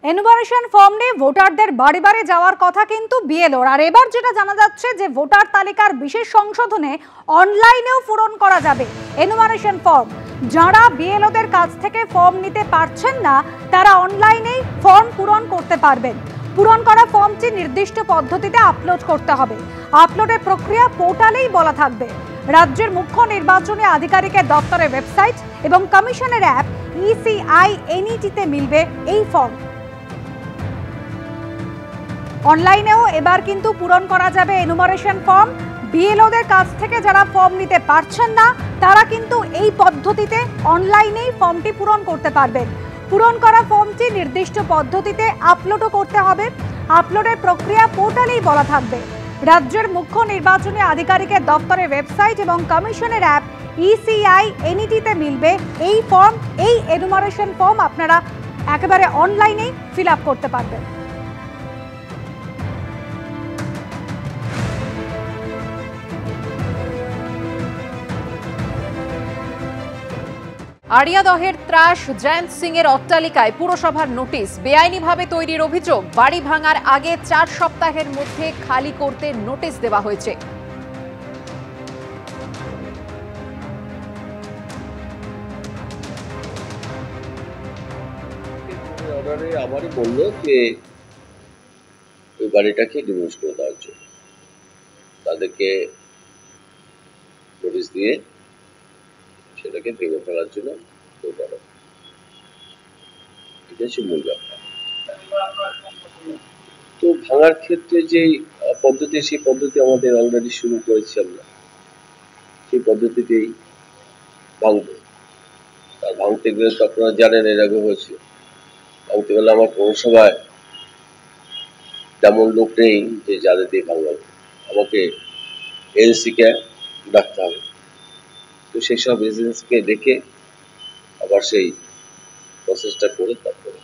Enumeration form নিয়ে ভোটারদের বাড়ি বাড়ি যাওয়ার কথা কিন্তু বিএলওর। আর এবার যেটা জানা যাচ্ছে যে ভোটার তালিকার বিশেষ সংশোধনে অনলাইনেও পূরণ করা যাবে এনুমারেশন ফর্ম। যারা বিএলওদের কাছ থেকে ফর্ম নিতে পারছেন না তারা অনলাইনেই ফর্ম পূরণ করতে পারবেন। পূরণ করা ফর্মটি নির্দিষ্ট পদ্ধতিতে আপলোড করতে হবে। আপলোডের প্রক্রিয়া পোর্টালেই বলা থাকবে। রাজ্যের মুখ্য নির্বাচনী আধিকারিকের দপ্তরের ওয়েবসাইট এবং কমিশনের অ্যাপ ECI-NET-তে মিলবে এই ফর্ম। অনলাইনেও এবার কিন্তু পূরণ করা যাবে এনুমারেশন ফর্ম। বিএলওদের কাছ থেকে যারা ফর্ম নিতে পারছেন না তারা কিন্তু এই পদ্ধতিতে অনলাইনেই ফর্মটি পূরণ করতে পারবেন। পূরণ করা ফর্মটি নির্দিষ্ট পদ্ধতিতে আপলোডও করতে হবে। আপলোডের প্রক্রিয়া পোর্টালেই বলা থাকবে। রাজ্যের মুখ্য নির্বাচনী আধিকারিকের দপ্তরের ওয়েবসাইট এবং কমিশনের অ্যাপ ECI-NET-তে মিলবে এই ফর্ম। এই এনুমারেশন ফর্ম আপনারা একেবারে অনলাইনেই ফিল আপ করতে পারবেন। আড়িয়াদহের ত্রাস জয়ন্ত সিং এর অট্টালিকায় পুরসভার নোটিশ, বেআইনিভাবে তৈরির অভিযোগ। বাড়ি ভাঙার আগে 4 সপ্তাহের মধ্যে খালি করতে নোটিশ দেওয়া হয়েছে। আমারই বললো যে ওই বাড়িটাকে ডিমোলিশ করে দেওয়ার জন্য তাদেরকে নোটিশ দিয়ে সেটাকে ভেঙে ফেলার জন্য এটা হচ্ছে মূল ব্যাপার। তো ভাঙার ক্ষেত্রে যে পদ্ধতি, সেই পদ্ধতি আমাদের অলরেডি শুরু করেছি আমরা। সেই পদ্ধতিতেই ভাঙবো। আর ভাঙতে গেলে তো আপনারা জানেন এর আগে হয়েছে, ভাঙতে গেলে আমার পৌরসভায় তেমন লোক নেই যে যাদের দিয়ে ভাঙাবো। আমাকে এজেন্সিকে ডাকতে হবে। তো সেই সব এজেন্সিকে ডেকে আবার সেই প্রসেসটা করে তারপরে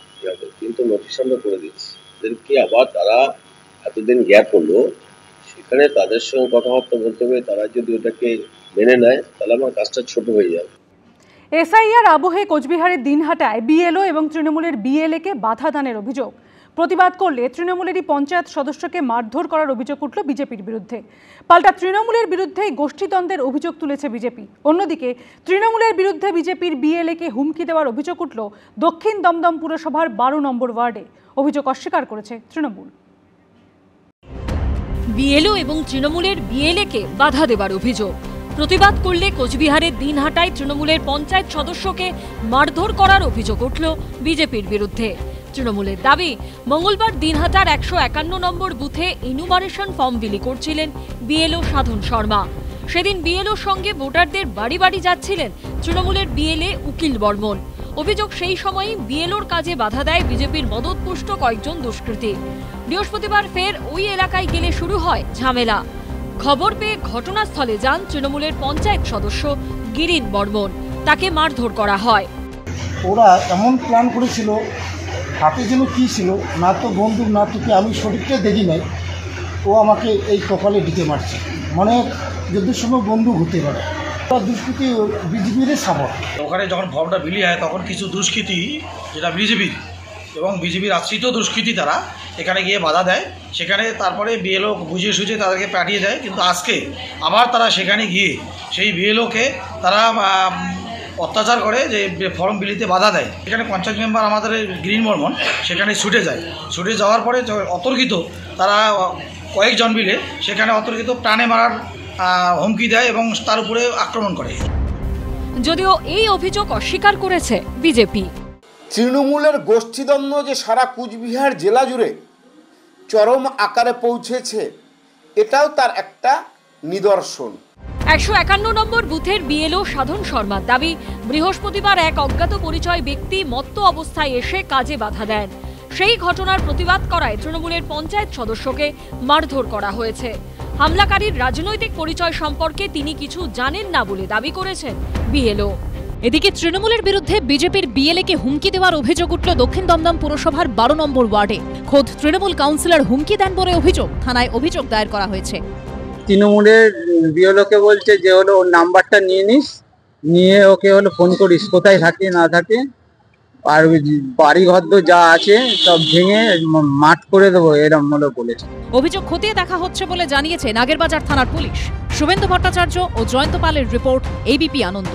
কিন্তু নোটিশ আমরা করে দিচ্ছি তাদেরকে। আবার তারা এতদিন গ্যাপ হলো, সেখানে তাদের সঙ্গে কথাবার্তা বলতে হবে। তারা যদি ওটাকে মেনে নেয় তাহলে আমার কাজটা ছোট হয়ে যাবে। এসআইআর আবহে কোচবিহারের দিনহাটায় বিএলও এবং তৃণমূলের বিএলএকে বাধা দানের অভিযোগ। প্রতিবাদ করলে তৃণমূলেরই পঞ্চায়েত সদস্যকে মারধর করার অভিযোগ উঠল বিজেপির বিরুদ্ধে। পাল্টা তৃণমূলের বিরুদ্ধে গোষ্ঠীদ্বন্দ্বের অভিযোগ তুলেছে বিজেপি। অন্যদিকে তৃণমূলের বিরুদ্ধে বিজেপির বিএলএকে হুমকি দেওয়ার অভিযোগ উঠল দক্ষিণ দমদম পুরসভার 12 নম্বর ওয়ার্ডে। অভিযোগ অস্বীকার করেছে তৃণমূল। বিএলও এবং তৃণমূলের বিএলএকে বাধা দেওয়ার অভিযোগ। প্রতিবাদ করলে কোচবিহারের দিনহাটায় তৃণমূলের পঞ্চায়েত সদস্যকে মারধর করার অভিযোগ উঠল বিজেপির বিরুদ্ধে। তৃণমূলের দাবি, মঙ্গলবার দিনহাটার 151 নম্বর বুথে এনুমারেশন ফর্ম বিলি করছিলেন বিএলও সাধন শর্মা। সেদিন বিএলওর সঙ্গে ভোটারদের বাড়ি বাড়ি যাচ্ছিলেন তৃণমূলের বিএলএ উকিল বর্মন। অভিযোগ, সেই সময়ই বিএলওর কাজে বাধা দেয় বিজেপির মদতপুষ্ট কয়েকজন দুষ্কৃতী। বৃহস্পতিবার ফের ওই এলাকায় গেলে শুরু হয় ঝামেলা। খবর পেয়ে ঘটনাস্থলে যান তৃণমূলের পঞ্চায়েত সদস্য গিরিন বর্মন। তাকে মারধর করা হয়। ওরা এমন প্ল্যান করেছিল, হাতে যেন কি ছিল, না তো বন্দুক না তো কি, আমি সঠিকটা দেখি নাই। ও আমাকে এই কপালে দিতে মারছে, মানে যুদ্ধের সময় বন্দুক হতে পারে। দুষ্কৃতি বিজেপির সাপোর্ট। ওখানে যখন ফর্মটা বিলি হয় তখন কিছু দুষ্কৃতি, যেটা বিজেপির এবং বিজেপির আশ্রিত দুষ্কৃতি, তারা এখানে গিয়ে বাধা দেয়। সেখানে তারপরে বিএলও বুঝিয়ে সুঝিয়ে তাদেরকে পাঠিয়ে দেয়। কিন্তু আজকে আবার তারা সেখানে গিয়ে সেই বিএলওকে তারা অত্যাচার করে, যে ফর্ম বিলিতে বাধা দেয়। এখানে পঞ্চায়েত মেম্বার আমাদের গ্রিন বর্মন সেখানে ছুটে যায়। ছুটে যাওয়ার পরে অতর্কিত তারা কয়েকজন মিলে সেখানে অতর্কিত প্রাণে মারার হুমকি দেয় এবং তার উপরে আক্রমণ করে। যদিও এই অভিযোগ অস্বীকার করেছে বিজেপি। তৃণমূলের গোষ্ঠীদ্বন্দ্ব যে সারা কুচবিহার জেলা জুড়ে চরম আকারে পৌঁছেছে, এটাও তার একটা নিদর্শন। 151 নম্বর বুথের বিএলও সাধন শর্মার দাবি, বৃহস্পতিবার এক অজ্ঞাত পরিচয় ব্যক্তি মত্ত অবস্থায় এসে কাজে বাধা দেন। সেই ঘটনার প্রতিবাদ করায় তৃণমূলের পঞ্চায়েত সদস্যকে মারধর করা হয়েছে। হামলাকারীর রাজনৈতিক পরিচয় সম্পর্কে তিনি কিছু জানেন না বলে দাবি করেছেন বিএলও। এদিকে তৃণমূলের বিরুদ্ধে বিজেপির বিএলএকে হুমকি দেওয়ার অভিযোগ উঠল দক্ষিণ দমদম পুরসভার 12 নম্বর ওয়ার্ডে। খোদ তৃণমূল কাউন্সিলর হুমকি দেন বলে অভিযোগ। থানায় অভিযোগ দায়ের করা হয়েছে। তৃণমূলের বিএলওকে বলছে যে ওর নাম্বারটা নিয়ে নিস, নিয়ে ওকে ফোন করিস, কোথায় থাকে না থাকে। আর বাড়ি ঘর যা আছে সব ভেঙে মাঠ করে দেবো এরকম বলে বলেছে। অভিযোগ খতিয়ে দেখা হচ্ছে বলে জানিয়েছে নাগেরবাজার থানার পুলিশ। শুভেন্দু ভট্টাচার্য ও জয়ন্ত পালের রিপোর্ট, এবিপি আনন্দ।